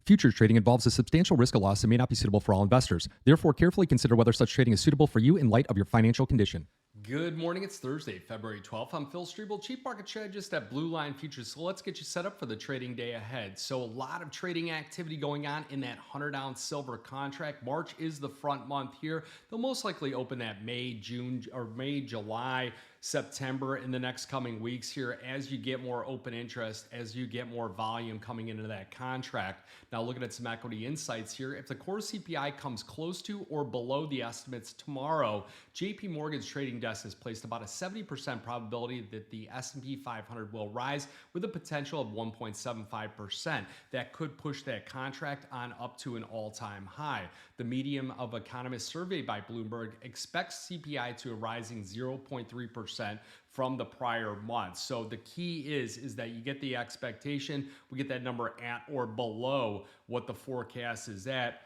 Futures trading involves a substantial risk of loss and may not be suitable for all investors. Therefore, carefully consider whether such trading is suitable for you in light of your financial condition. Good morning. It's Thursday, February 12th. I'm Phil Streible, Chief Market Strategist at Blue Line Futures. So let's get you set up for the trading day ahead. So a lot of trading activity going on in that 100-ounce silver contract. March is the front month here. They'll most likely open that May, July, September in the next coming weeks here as you get more open interest, as you get more volume coming into that contract. Now looking at some equity insights here, if the core CPI comes close to or below the estimates tomorrow, JP Morgan's trading desk has placed about a 70% probability that the S&P 500 will rise with a potential of 1.75%. That could push that contract on up to an all-time high. The medium of economists surveyed by Bloomberg expects CPI to a rising 0.3% from the prior month. So the key is that you get the expectation, we get that number at or below what the forecast is at.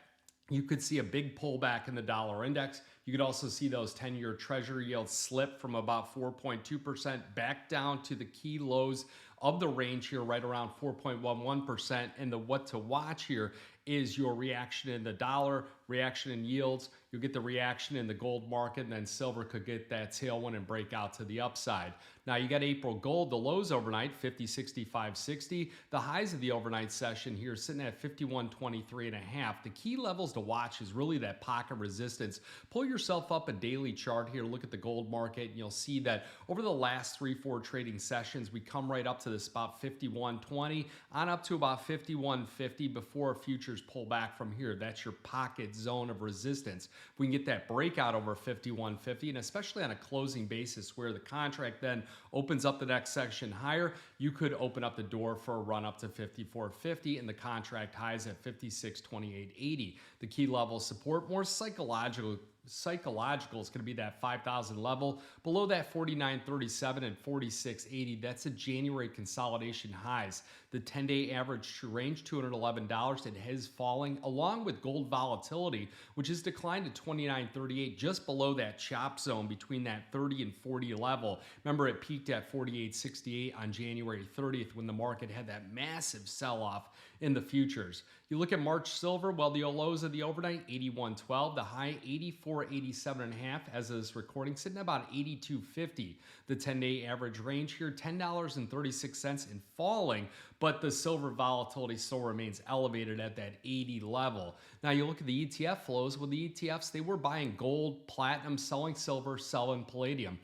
You could see a big pullback in the dollar index. You could also see those 10-year treasury yields slip from about 4.2% back down to the key lows of the range here, right around 4.11%. And the what to watch here is your reaction in the dollar, reaction in yields. You'll get the reaction in the gold market, and then silver could get that tailwind and break out to the upside. Now you got April gold, the lows overnight, 50, 65, 60. The highs of the overnight session here sitting at 51.23 and a half. The key levels to watch is really that pocket resistance. Pull yourself up a daily chart here, look at the gold market, and you'll see that over the last 3-4 trading sessions, we come right up to this about 51.20 on up to about 51.50 before futures pull back from here. That's your pocket zone of resistance. If we can get that breakout over 51.50, and especially on a closing basis where the contract then opens up the next section higher, you could open up the door for a run up to 54.50 and the contract highs at 56.2880. The key level support, more psychological is going to be that 5,000 level. Below that 49.37 and 46.80, that's a January consolidation highs. The 10-day average range, $211, it has falling along with gold volatility, which has declined to 29.38, just below that chop zone between that 30 and 40 level. Remember, it peaked at 48.68 on January 30th when the market had that massive sell-off in the futures. You look at March silver, well, the lows of the overnight, 81.12, the high 84.87 and a half as of this recording, sitting at about 82.50. The 10-day average range here, $10.36 and falling, but the silver volatility still remains elevated at that 80 level. Now you look at the ETF flows. With the ETFs, they were buying gold, platinum, selling silver, selling palladium.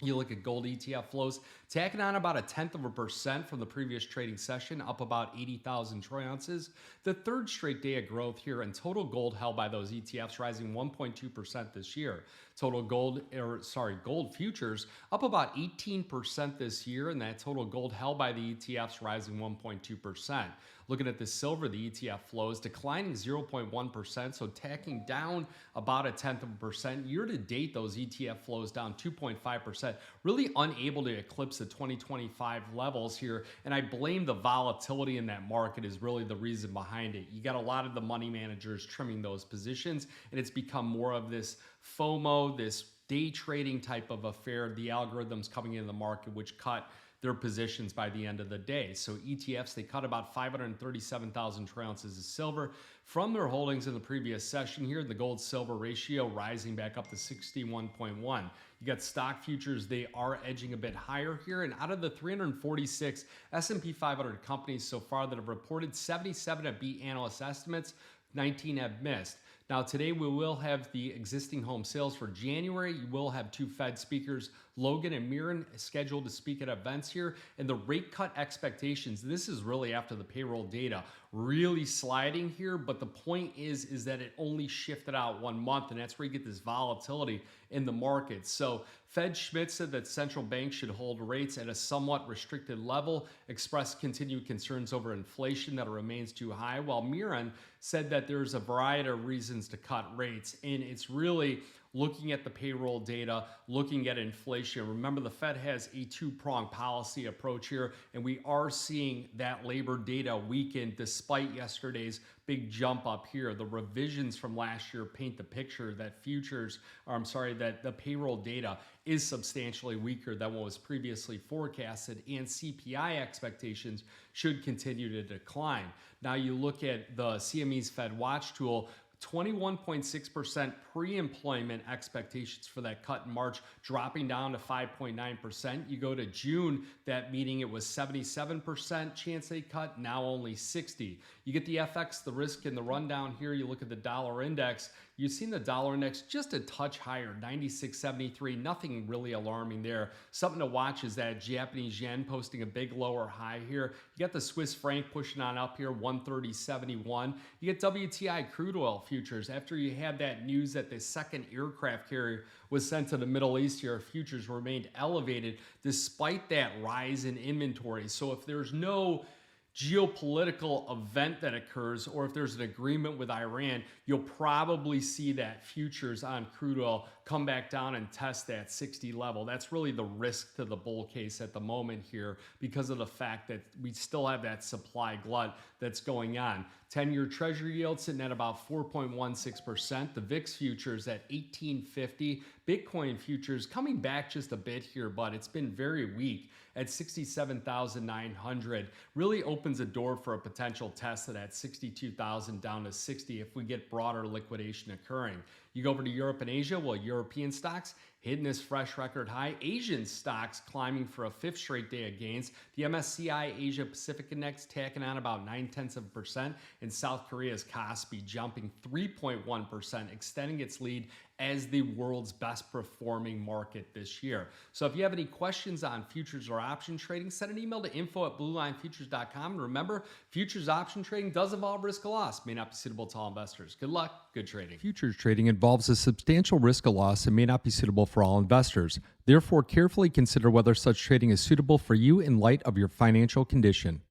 You look at gold ETF flows, tacking on about 0.1% from the previous trading session, up about 80,000 troy ounces. The third straight day of growth here, and total gold held by those ETFs rising 1.2% this year. Gold futures up about 18% this year, and that total gold held by the ETFs rising 1.2%. Looking at the silver, the ETF flows declining 0.1%, so tacking down about 0.1%. Year to date, those ETF flows down 2.5%, really unable to eclipse the 2025 levels here. And I blame the volatility in that market is really the reason behind it. You got a lot of the money managers trimming those positions, and it's become more of this FOMO, this day trading type of affair, the algorithms coming into the market, which cut their positions by the end of the day. So ETFs, they cut about 537,000 troy ounces of silver from their holdings in the previous session here. The gold-silver ratio rising back up to 61.1. You got stock futures, they are edging a bit higher here. And out of the 346 S&P 500 companies so far that have reported, 77 have beat analyst estimates, 19 have missed. Now, today we will have the existing home sales for January. You will have two Fed speakers, Logan and Mirren, scheduled to speak at events here. And the rate cut expectations, this is really after the payroll data, really sliding here. But the point is that it only shifted out 1 month, and that's where you get this volatility in the market. So Fed Schmidt said that central banks should hold rates at a somewhat restricted level, expressed continued concerns over inflation that it remains too high, while Mirren said that there's a variety of reasons reasons to cut rates. And it's really looking at the payroll data, looking at inflation. Remember, the Fed has a two-pronged policy approach here, and we are seeing that labor data weaken despite yesterday's big jump up here. The revisions from last year paint the picture that that the payroll data is substantially weaker than what was previously forecasted, and CPI expectations should continue to decline. Now you look at the CME's Fed Watch tool, 21.6% pre-employment expectations for that cut in March, dropping down to 5.9%. You go to June, that meeting, it was 77% chance they cut, now only 60. You get the FX, the risk, and the rundown here. You look at the dollar index. You've seen the dollar index just a touch higher, 96.73. Nothing really alarming there. Something to watch is that Japanese yen posting a big lower high here. You got the Swiss franc pushing on up here, 130.71. You get WTI crude oil futures. After you had that news that the second aircraft carrier was sent to the Middle East here, futures remained elevated despite that rise in inventory. So if there's no geopolitical event that occurs, or if there's an agreement with Iran, you'll probably see that futures on crude oil come back down and test that 60 level. That's really the risk to the bull case at the moment here because of the fact that we still have that supply glut that's going on. 10-year Treasury yield sitting at about 4.16%. The VIX futures at 1850. Bitcoin futures coming back just a bit here, but it's been very weak at 67,900. Really opens a door for a potential test of that 62,000 down to 60 if we get broader liquidation occurring. You go over to Europe and Asia, well, European stocks hitting this fresh record high. Asian stocks climbing for a fifth straight day of gains. The MSCI Asia Pacific Index tacking on about 0.9%, and South Korea's Kospi jumping 3.1%, extending its lead as the world's best performing market this year. So if you have any questions on futures or option trading, send an email to info@bluelinefutures.com. And remember, futures option trading does involve risk of loss, may not be suitable to all investors. Good luck, good trading. Futures trading involves a substantial risk of loss and may not be suitable for all investors. Therefore, carefully consider whether such trading is suitable for you in light of your financial condition.